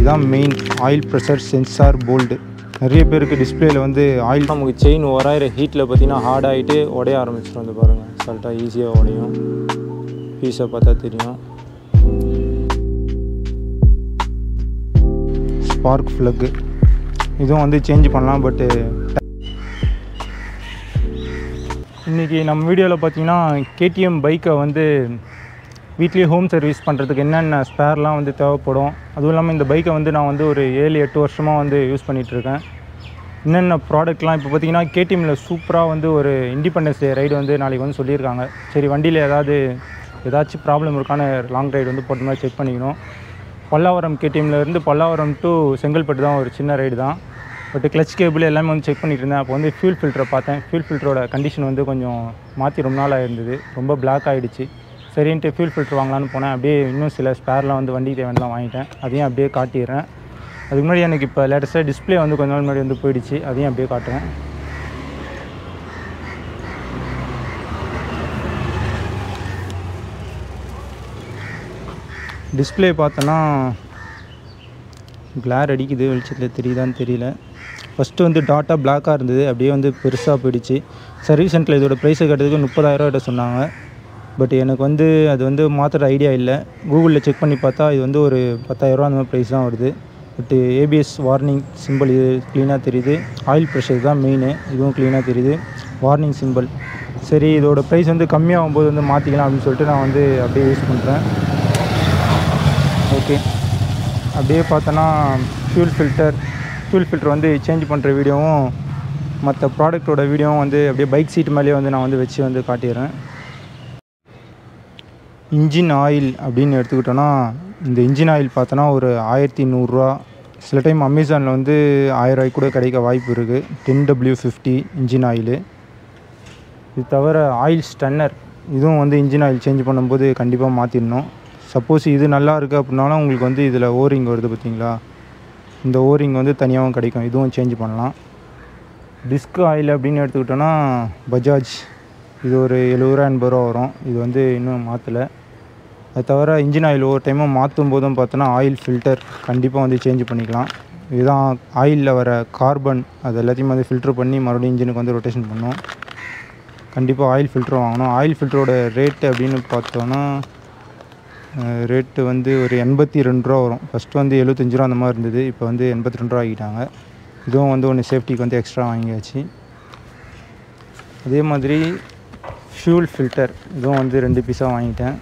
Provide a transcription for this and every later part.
இதுதான் main oil pressure sensor bolt. நிறைய பேருக்கு டிஸ்பிளேயில் வந்து ஆயில் நமக்கு செயின் ஓராயிரம் ஹீட்டில் பார்த்திங்கன்னா ஹார்ட் ஆகிட்டு உடைய ஆரம்பிச்சிடும். வந்து பாருங்கள், சால்ட்டாக ஈஸியாக உடையும். பீஸை பார்த்தா தெரியும். ஸ்பார்க் ஃப்ளக்கு இதுவும் வந்து சேஞ்ச் பண்ணலாம். பட்டு இன்றைக்கி நம்ம வீடியோவில் பார்த்திங்கன்னா கேடிஎம் பைக்கை வந்து வீட்லேயே ஹோம் சர்வீஸ் பண்ணுறதுக்கு என்னென்ன ஸ்பேர்லாம் வந்து தேவைப்படும், அதுவும் இல்லாமல் இந்த பைக்கை வந்து நான் வந்து ஒரு 7-8 வருஷமாக வந்து யூஸ் பண்ணிகிட்ருக்கேன். என்னென்ன ப்ராடக்ட்லாம் இப்போ பார்த்திங்கன்னா கேடிஎம்மில் சூப்பராக வந்து ஒரு இண்டிபெண்டன்ஸ் டே ரைடு வந்து நாளைக்கு வந்து சொல்லியிருக்காங்க. சரி, வண்டியில் ஏதாச்சும் ப்ராப்ளம் இருக்கான லாங் ரைடு வந்து போட்ட மாதிரி செக் பண்ணிக்கணும். பல்லாவரம் கேடிஎம்லேருந்து பல்லாவரம் டு செங்கல்பட்டு தான் ஒரு சின்ன ரைடு தான். பட் கிளச் கேபிள் எல்லாமே வந்து செக் பண்ணிகிட்டு இருந்தேன். அப்போ வந்து ஃபியூல் ஃபில்டரை பார்த்தேன். ஃபியூல் ஃபில்டரோட கண்டிஷன் வந்து கொஞ்சம் மாற்றி ரொம்ப நாள் ஆகிருந்தது, ரொம்ப பிளாக் ஆகிடுச்சு. சரின்ட்டு ஃபியூல் ஃபில்டர் வாங்கலான்னு போனேன். அப்படியே இன்னும் சில ஸ்பேர்லாம் வந்து வண்டிக்கு தேவையெல்லாம் வாங்கிட்டேன். அதையும் அப்படியே காட்டிடுறேன். அதுக்கு முன்னாடி எனக்கு இப்போ லேட்டஸ்ட்டாக டிஸ்பிளே வந்து கொஞ்ச நாள் முன்னாடி வந்து போயிடுச்சு, அதையும் அப்படியே காட்டுறேன். டிஸ்பிளே பார்த்தோன்னா கிளார் அடிக்குது, வெளிச்சத்தில் தெரியுதான்னு தெரியல. ஃபஸ்ட்டு வந்து டாட்டாக பிளாக்காக இருந்தது, அப்படியே வந்து பெருசாக போயிடுச்சு. சர்வீஸ் சென்டரில் இதோட ப்ரைஸை கட்டுறதுக்கு 30,000 கிட்ட சொன்னாங்க. பட் எனக்கு வந்து அது வந்து மாற்றுற ஐடியா இல்லை. கூகுளில் செக் பண்ணி பார்த்தா இது வந்து ஒரு 10,000 அந்த மாதிரி ப்ரைஸ் தான் வருது. பட்டு ஏபிஎஸ் வார்னிங் சிம்பிள் இது க்ளீனாக தெரியுது. ஆயில் ப்ரெஷர் தான் மெயின், இதுவும் க்ளீனாக தெரியுது. Warning simple. சரி, இதோட ப்ரைஸ் வந்து கம்மியாகும்போது வந்து மாற்றிக்கலாம் அப்படின்னு சொல்லிட்டு நான் வந்து அப்படியே யூஸ் பண்ணுறேன். ஓகே, அப்படியே பார்த்தோன்னா ஃபியூல் ஃபில்டர் வந்து சேஞ்ச் பண்ணுற வீடியோவும் மற்ற ப்ராடக்டோட வீடியோவும் வந்து அப்படியே பைக் சீட் மேலேயே வந்து நான் வந்து வச்சு வந்து காட்டிடுறேன். இன்ஜின் ஆயில் அப்படின்னு எடுத்துக்கிட்டோன்னா இந்த இன்ஜின் ஆயில் பார்த்தோன்னா ஒரு 1100 சில டைம் அமேசானில் வந்து 1000 கூட கிடைக்க வாய்ப்பு இருக்குது. 10W50 engine oil. இது தவிர ஆயில் ஸ்டன்னர், இதுவும் வந்து இன்ஜின் ஆயில் சேஞ்ச் பண்ணும்போது கண்டிப்பாக மாற்றிடணும். சப்போஸ் இது நல்லா இருக்குது அப்படின்னாலும் உங்களுக்கு வந்து இதில் ஓரிங் வருது பார்த்திங்களா, இந்த ஓரிங் வந்து தனியாகவும் கிடைக்கும், இதுவும் சேஞ்ச் பண்ணலாம். டிஸ்க் ஆயில் அப்படின்னு எடுத்துக்கிட்டோன்னா பஜாஜ், இது ஒரு 70-80 வரும். இது வந்து இன்னும் மாற்றலை. அது தவிர இன்ஜின் ஆயில் ஒவ்வொரு டைமும் மாற்றும் போதும் பார்த்தோன்னா ஆயில் ஃபில்டர் கண்டிப்பாக வந்து சேஞ்ச் பண்ணிக்கலாம். இதுதான் ஆயிலில் வர கார்பன், அது எல்லாத்தையும் வந்து ஃபில்ட்ரு பண்ணி மறுபடியும் இன்ஜினுக்கு வந்து ரொட்டேஷன் பண்ணணும். கண்டிப்பாக ஆயில் ஃபில்ட்ரு வாங்கணும். ஆயில் ஃபில்டரோட ரேட்டு அப்படின்னு பார்த்தோன்னா ரேட்டு வந்து ஒரு 82 வரும். ஃபஸ்ட்டு வந்து 75 அந்த மாதிரி இருந்தது, இப்போ வந்து 82 ஆகிட்டாங்க. இதுவும் வந்து ஒன்று சேஃப்டிக்கு வந்து எக்ஸ்ட்ரா வாங்கியாச்சு. அதே மாதிரி ஃபியூல் ஃபில்டர் இதுவும் வந்து 2 பீஸாக வாங்கிட்டேன்.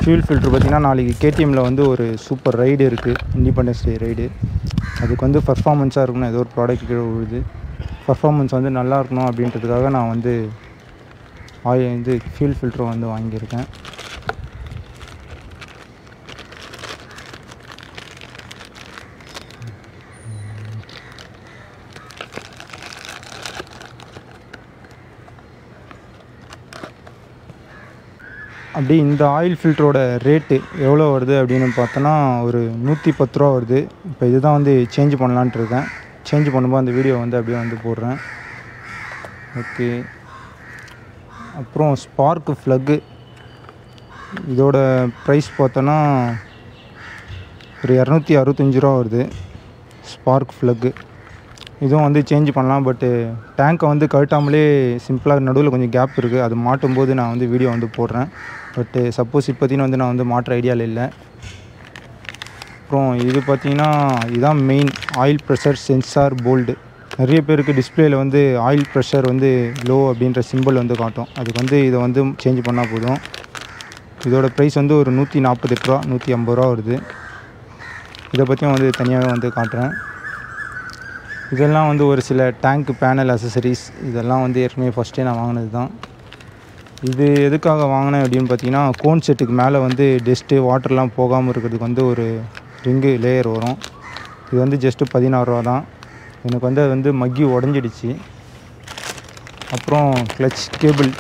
ஃபியூல் ஃபில்ட்ரு பார்த்திங்கன்னா நாளைக்கு கேடிஎம்மில் வந்து ஒரு சூப்பர் ரைடு இருக்குது, இண்டிபெண்டன்ஸ் டே ரைடு. அதுக்கு வந்து பர்ஃபார்மன்ஸாக இருக்கணும், ஏதோ ஒரு ப்ராடக்ட் கீழே விழுது. பர்ஃபார்மன்ஸ் வந்து நல்லா இருக்கணும் அப்படின்றதுக்காக நான் வந்து ஃபியூல் ஃபில்ட்ரு வந்து வாங்கியிருக்கேன். அப்படி இந்த ஆயில் ஃபில்டரோட ரேட்டு எவ்வளோ வருது அப்படின்னு பார்த்தோன்னா ஒரு 110 வருது. இப்போ இதுதான் வந்து சேஞ்ச் பண்ணலான்ட்டு இருக்கேன். சேஞ்ச் பண்ணும்போது அந்த வீடியோ வந்து அப்படியே வந்து போடுறேன். ஓகே, அப்புறம் ஸ்பார்க் ஃப்ளக்கு, இதோட ப்ரைஸ் பார்த்தோன்னா ஒரு 265 வருது. ஸ்பார்க் ஃப்ளக்கு இதுவும் வந்து சேஞ்ச் பண்ணலாம். பட்டு டேங்க்கை வந்து கழட்டாமலே சிம்பிளாக நடுவில் கொஞ்சம் கேப் இருக்குது, அது மாட்டும்போது நான் வந்து வீடியோ வந்து போடுறேன். பட்டு சப்போஸ் இப்போத்தின்னு வந்து நான் வந்து மாற்ற ஐடியாவில் இல்லை. அப்புறம் இது பார்த்திங்கன்னா இதுதான் main oil pressure sensor bolt. நிறைய பேருக்கு டிஸ்பிளேயில் வந்து ஆயில் ப்ரெஷர் வந்து லோ அப்படின்ற சிம்பிள் வந்து காட்டும். அதுக்கு வந்து இதை வந்து சேஞ்ச் பண்ணால் போதும். இதோட ப்ரைஸ் வந்து ஒரு 148 150 வருது. இதை பற்றியும் வந்து தனியாகவே வந்து காட்டுறேன். இதெல்லாம் வந்து ஒரு சில டேங்க் பேனல் அசசரிஸ், இதெல்லாம் வந்து ஏற்கனவே ஃபஸ்ட்டே நான் வாங்கினது தான். இது எதுக்காக வாங்கினேன் அப்படின்னு பார்த்தீங்கன்னா, கோன் செட்டுக்கு மேலே வந்து டஸ்ட்டு வாட்டர்லாம் போகாமல் இருக்கிறதுக்கு வந்து ஒரு ரிங்கு லேயர் வரும். இது வந்து ஜஸ்ட்டு 16 தான். எனக்கு வந்து அது வந்து மக்கி உடஞ்சிடுச்சு. அப்புறம் கிளச் கேபிள்,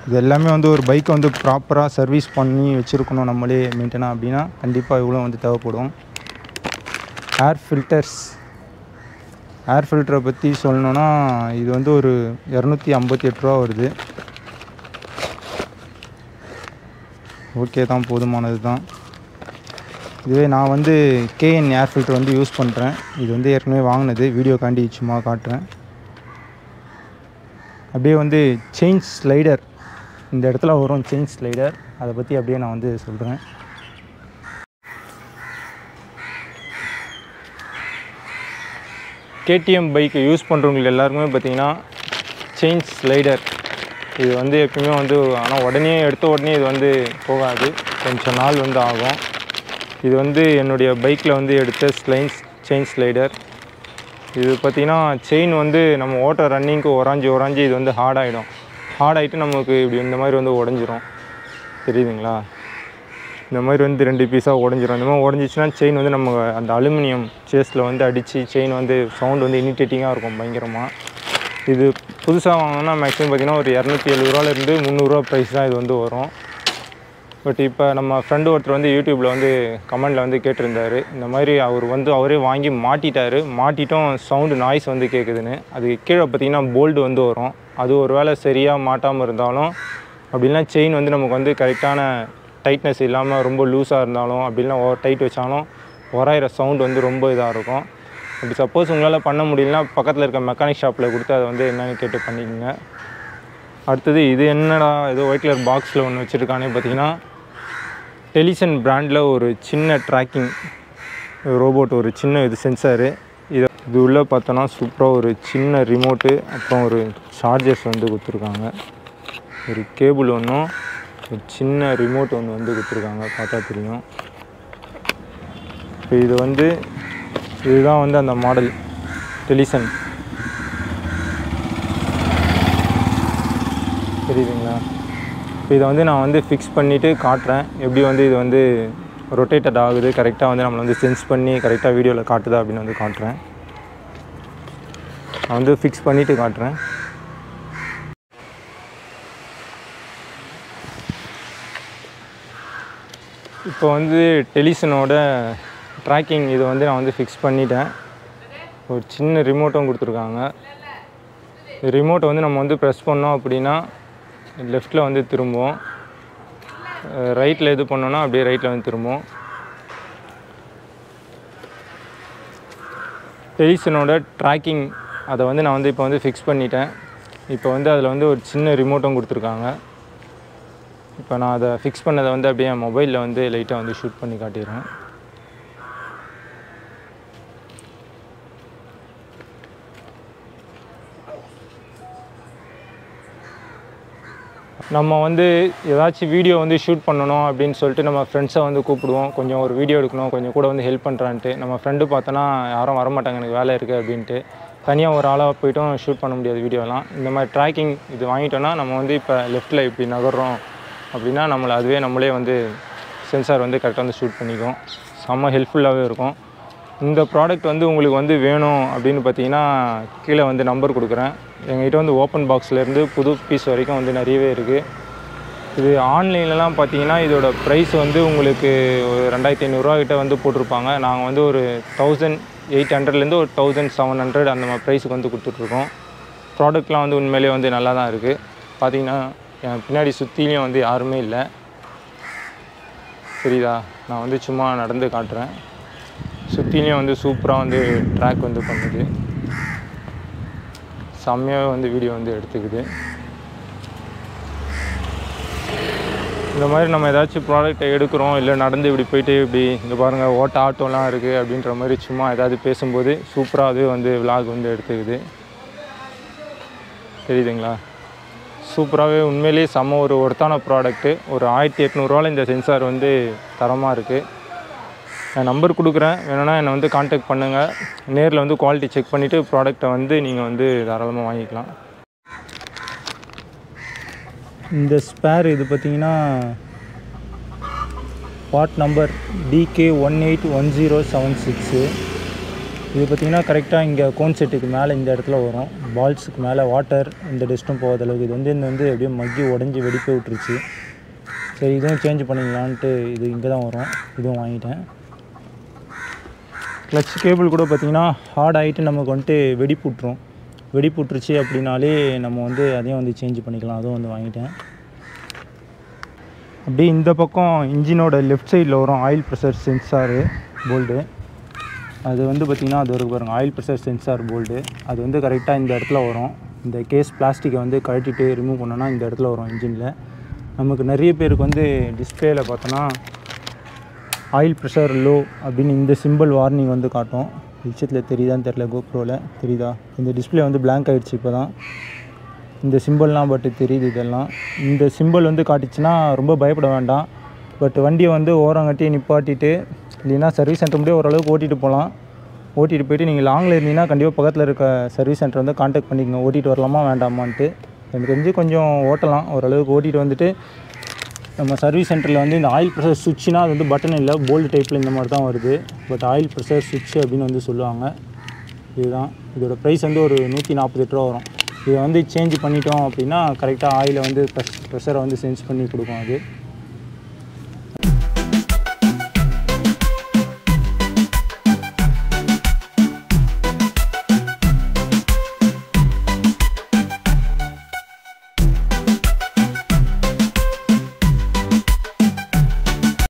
இது எல்லாமே வந்து ஒரு பைக்கை வந்து ப்ராப்பராக சர்வீஸ் பண்ணி வச்சுருக்கணும் நம்மளே மெயின்டெனாக அப்படின்னா கண்டிப்பாக இவ்வளோ வந்து தேவைப்படும். ஏர் ஃபில்டரை பற்றி சொல்லணுன்னா இது வந்து ஒரு 258 வருது. ஓகே தான், போதுமானது தான். இதுவே நான் வந்து கேஎன் ஏர் ஃபில்டர் வந்து யூஸ் பண்ணுறேன். இது வந்து ஏற்கனவே வாங்கினது, வீடியோக்காண்டி சும்மா காட்டுறேன். அப்படியே வந்து செயின் ஸ்லைடர், இந்த இடத்துல வரும் செயின் ஸ்லைடர், அதை பற்றி அப்படியே நான் வந்து சொல்கிறேன். கேடிஎம் பைக்கு யூஸ் பண்ணுறவங்களுக்கு எல்லாருக்குமே பார்த்திங்கன்னா செயின் ஸ்லைடர் இது வந்து எப்பயுமே வந்து, ஆனால் உடனே எடுத்த உடனே இது வந்து போகாது, கொஞ்சம் நாள் வந்து ஆகும். இது வந்து என்னுடைய பைக்கில் வந்து எடுத்த செயின் ஸ்லைடர். இது பார்த்திங்கன்னா செயின் வந்து நம்ம ஓட்டுற ரன்னிங்க்கு உராஞ்சி இது வந்து ஹார்டாகிட்டு நமக்கு இப்படி இந்த மாதிரி வந்து உடஞ்சிரும். தெரியுதுங்களா? இந்த மாதிரி வந்து 2 பீஸாக உடஞ்சிரும். இந்த மாதிரி உடஞ்சிச்சின்னா செயின் வந்து நம்ம அந்த அலுமினியம் சேஸில் வந்து அடித்து செயின் வந்து சவுண்டு வந்து இரிட்டேட்டிங்காக இருக்கும் பயங்கரமாக. இது புதுசாக வாங்கினோன்னா மேக்ஸிமம் பார்த்திங்கன்னா ஒரு 270 ரூபாலேருந்து 300 ரூபா ப்ரைஸ் தான் இது வந்து வரும். பட் இப்போ நம்ம ஃப்ரெண்டு ஒருத்தர் வந்து யூடியூப்பில் வந்து கமெண்டில் வந்து கேட்டிருந்தார், இந்த மாதிரி அவரே வாங்கி மாட்டிட்டும் சவுண்டு நாய்ஸ் வந்து கேட்குதுன்னு. அது கீழே பார்த்திங்கன்னா போல்டு வந்து வரும். அது ஒரு வேளை சரியாக மாட்டாமல் இருந்தாலும், அப்படின்னா செயின் வந்து நமக்கு வந்து கரெக்டான டைட்னஸ் இல்லாமல் ரொம்ப லூஸாக இருந்தாலும், அப்படின்னா ஓவர் டைட் வச்சாலும் உராயிற சவுண்டு வந்து ரொம்ப இதாக இருக்கும். அப்படி சப்போஸ் உங்களால் பண்ண முடியலன்னா பக்கத்தில் இருக்க மெக்கானிக் ஷாப்பில் கொடுத்து அதை வந்து என்னென்னு கேட்டு பண்ணிக்கோங்க. அடுத்தது இது என்னடா ஏதோ ஒயிட் கலர் பாக்ஸில் ஒன்று வச்சுருக்கானே பார்த்தீங்கன்னா, டெலிசன் பிராண்டில் ஒரு சின்ன ட்ராக்கிங் ரோபோட், ஒரு சின்ன இது சென்சாரு. இது உள்ளே பார்த்தோன்னா சூப்பராக ஒரு சின்ன ரிமோட்டு, அப்புறம் ஒரு சார்ஜர்ஸ் வந்து கொடுத்துருக்காங்க, ஒரு கேபிள் ஒன்றும், ஒரு சின்ன ரிமோட் ஒன்று வந்து கொடுத்துருக்காங்க, பார்த்தா தெரியும். இப்போ இது வந்து இதுதான் வந்து அந்த மாடல் டெலிசன், தெரியுதுங்களா? இப்போ இதை வந்து நான் வந்து ஃபிக்ஸ் பண்ணிவிட்டு காட்டுறேன், எப்படி வந்து இது வந்து ரொட்டேட்டட் ஆகுது, கரெக்டாக வந்து நம்மளை வந்து சென்ஸ் பண்ணி கரெக்டாக வீடியோவில் காட்டுதா அப்படின்னு வந்து காட்டுறேன். நான் வந்து ஃபிக்ஸ் பண்ணிவிட்டு காட்டுறேன். இப்போ வந்து டெலிசனோட ட்ராக்கிங் இதை வந்து நான் வந்து ஃபிக்ஸ் பண்ணிட்டேன். ஒரு சின்ன ரிமோட்டும் கொடுத்துருக்காங்க. ரிமோட்டை வந்து நம்ம வந்து ப்ரெஸ் பண்ணோம் அப்படின்னா லெஃப்ட்டில் வந்து திரும்பும், ரைட்டில் இது பண்ணோன்னா அப்படியே ரைட்டில் வந்து திரும்பும். டெலிசனோட ட்ராக்கிங் அதை வந்து நான் வந்து இப்போ வந்து ஃபிக்ஸ் பண்ணிட்டேன். இப்போ வந்து அதில் வந்து ஒரு சின்ன ரிமோட்டும் கொடுத்துருக்காங்க. இப்போ நான் அதை ஃபிக்ஸ் பண்ணதை வந்து அப்படியே என் மொபைலில் வந்து லைட்டாக வந்து ஷூட் பண்ணி காட்டிடுறேன். நம்ம வந்து ஏதாச்சும் வீடியோ வந்து ஷூட் பண்ணணும் அப்படின்னு சொல்லிட்டு நம்ம ஃப்ரெண்ட்ஸை வந்து கூப்பிடுவோம், கொஞ்சம் ஒரு வீடியோ எடுக்கணும், கொஞ்சம் கூட வந்து ஹெல்ப் பண்ணுறான்ட்டு. நம்ம ஃப்ரெண்டு பார்த்தோன்னா யாரும் வரமாட்டாங்க, எனக்கு வேலை இருக்குது அப்படின்ட்டு. தனியாக ஒரு ஆளாக போய்ட்டும் ஷூட் பண்ண முடியாது வீடியோலாம். இந்த மாதிரி ட்ராக்கிங் இது வாங்கிட்டோன்னா நம்ம வந்து இப்போ லெஃப்ட்டில் இப்படி நகர்றோம் அப்படின்னா நம்மளே வந்து சென்சார் வந்து கரெக்டாக வந்து ஷூட் பண்ணிக்கும். செம்ம ஹெல்ப்ஃபுல்லாகவே இருக்கும். இந்த ப்ராடக்ட் வந்து உங்களுக்கு வந்து வேணும் அப்படின்னு பார்த்தீங்கன்னா கீழே வந்து நம்பர் கொடுக்குறேன். எங்கள்கிட்ட வந்து ஓப்பன் பாக்ஸ்லேருந்து புது பீஸ் வரைக்கும் வந்து நிறையவே இருக்குது. இது ஆன்லைன்லலாம் பார்த்தீங்கன்னா இதோட ப்ரைஸ் வந்து உங்களுக்கு ஒரு 2500 கிட்ட வந்து போட்டிருப்பாங்க. நாங்கள் வந்து ஒரு 1800லேருந்து ஒரு 1700 அந்த மாதிரி ப்ரைஸுக்கு வந்து கொடுத்துட்ருக்கோம். ப்ராடக்ட்லாம் வந்து உண்மையிலே வந்து நல்லா தான் இருக்குது. பார்த்தீங்கன்னா என் பின்னாடி சுற்றிலையும் வந்து யாருமே இல்லை, சரிதா? நான் வந்து சும்மா நடந்து காட்டுறேன். சுற்றிலையும் வந்து சூப்பராக வந்து ட்ராக் வந்து பண்ணுது, செம்மையாகவே வந்து வீடியோ வந்து எடுத்துக்குது. இந்த மாதிரி நம்ம ஏதாச்சும் ப்ராடக்ட்டை எடுக்கிறோம், இல்லை நடந்து இப்படி போயிட்டு இப்படி இங்கே பாருங்கள் ஆட்டோலாம் இருக்குது அப்படின்ற மாதிரி சும்மா ஏதாவது பேசும்போது சூப்பராகவே வந்து விலாக் வந்து எடுத்துக்குது, தெரியுதுங்களா? சூப்பராகவே உண்மையிலேயே செம்ம ஒரு ஒர்த்தான ப்ராடக்ட்டு. ஒரு 1800 இந்த சென்சார் வந்து தரமாக இருக்குது. நான் நம்பர் கொடுக்குறேன், வேணும்னா என்னை வந்து கான்டாக்ட் பண்ணுங்கள். நேரில் வந்து குவாலிட்டி செக் பண்ணிவிட்டு ப்ராடக்டை வந்து நீங்கள் வந்து தாராளமாக வாங்கிக்கலாம். இந்த ஸ்பேர் இது பார்த்திங்கன்னா பார்ட் நம்பர் DK181076. இது பார்த்திங்கன்னா கரெக்டாக இங்கே கோன் செட்டுக்கு மேலே இந்த இடத்துல வரும், பால்ஸுக்கு மேலே வாட்டர் இந்த டஸ்ட்டும் போகாத அளவுக்கு. இது வந்து அப்படியே மக்கி உடஞ்சி வெடிக்க விட்டுருச்சு. சரி, இதுவும் சேஞ்ச் பண்ணிக்கலான்ட்டு இது இங்கே தான் வரும், இதுவும் வாங்கிட்டேன். கிளச் கேபிள் கூட பார்த்திங்கன்னா ஹார்ட் ஆகிட்டு நமக்கு வந்துட்டு வெடிப்புட்டுருச்சு அப்படின்னாலே நம்ம வந்து அதையும் வந்து சேஞ்ச் பண்ணிக்கலாம், அதுவும் வந்து வாங்கிட்டேன். அப்படியே இந்த பக்கம் இன்ஜினோட லெஃப்ட் சைடில் வரும் ஆயில் ப்ரெஷர் சென்சாரு போல்டு. அது வந்து பார்த்திங்கன்னா அது வரைக்கும் பாருங்கள், ஆயில் ப்ரெஷர் சென்சார் போல்டு. அது வந்து கரெக்டாக இந்த இடத்துல வரும். இந்த கேஸ் பிளாஸ்டிக்கை வந்து கழட்டிட்டு ரிமூவ் பண்ணோன்னா இந்த இடத்துல வரும் இன்ஜினில். நமக்கு நிறைய பேருக்கு வந்து டிஸ்பிளேயில் பார்த்தோன்னா ஆயில் ப்ரெஷர் லோ அப்படின்னு இந்த சிம்பிள் வார்னிங் வந்து காட்டும். வெளிச்சத்தில் தெரியுதான்னு தெரில, கோப்ரோவில் தெரியுதா? இந்த டிஸ்பிளே வந்து பிளாங்க் ஆகிடுச்சு இப்போ தான். இந்த சிம்பிள்லாம் பட்டு தெரியுது. இதெல்லாம் இந்த சிம்பிள் வந்து காட்டிச்சுன்னா ரொம்ப பயப்பட வேண்டாம். பட் வண்டியை வந்து ஓரங்கட்டி நிப்பாட்டிட்டு இல்லைன்னா சர்வீஸ் சென்டர் முடியே ஓரளவுக்கு ஓட்டிகிட்டு போகலாம். ஓட்டிகிட்டு போய்ட்டு நீங்கள் லாங்கில் இருந்தீங்கன்னா கண்டிப்பாக பக்கத்தில் இருக்க சர்வீஸ் சென்டர் வந்து கான்டாக்ட் பண்ணிக்கோங்க, ஓட்டிகிட்டு வரலாமா வேண்டாமான்ட்டு. எனக்கு தெரிஞ்சு கொஞ்சம் ஓட்டலாம், ஓரளவுக்கு ஓட்டிகிட்டு வந்துட்டு நம்ம சர்வீஸ் சென்டரில் வந்து இந்த ஆயில் ப்ரெஷர் சுவிட்ச்னால் அது வந்து பட்டன் இல்லை, போல்டு டைப்பில் இந்த மாதிரி தான் வருது. பட் ஆயில் ப்ரெஷர் சுவிட்ச் அப்படின்னு வந்து சொல்லுவாங்க. இதுதான் இதோட ப்ரைஸ் வந்து ஒரு 148 ரூபா வரும். இதை வந்து சேஞ்ச் பண்ணிட்டோம் அப்படின்னா கரெக்டாக ஆயிலை வந்து ப்ரெஷரை வந்து சென்ஸ் பண்ணி கொடுக்கும் அது.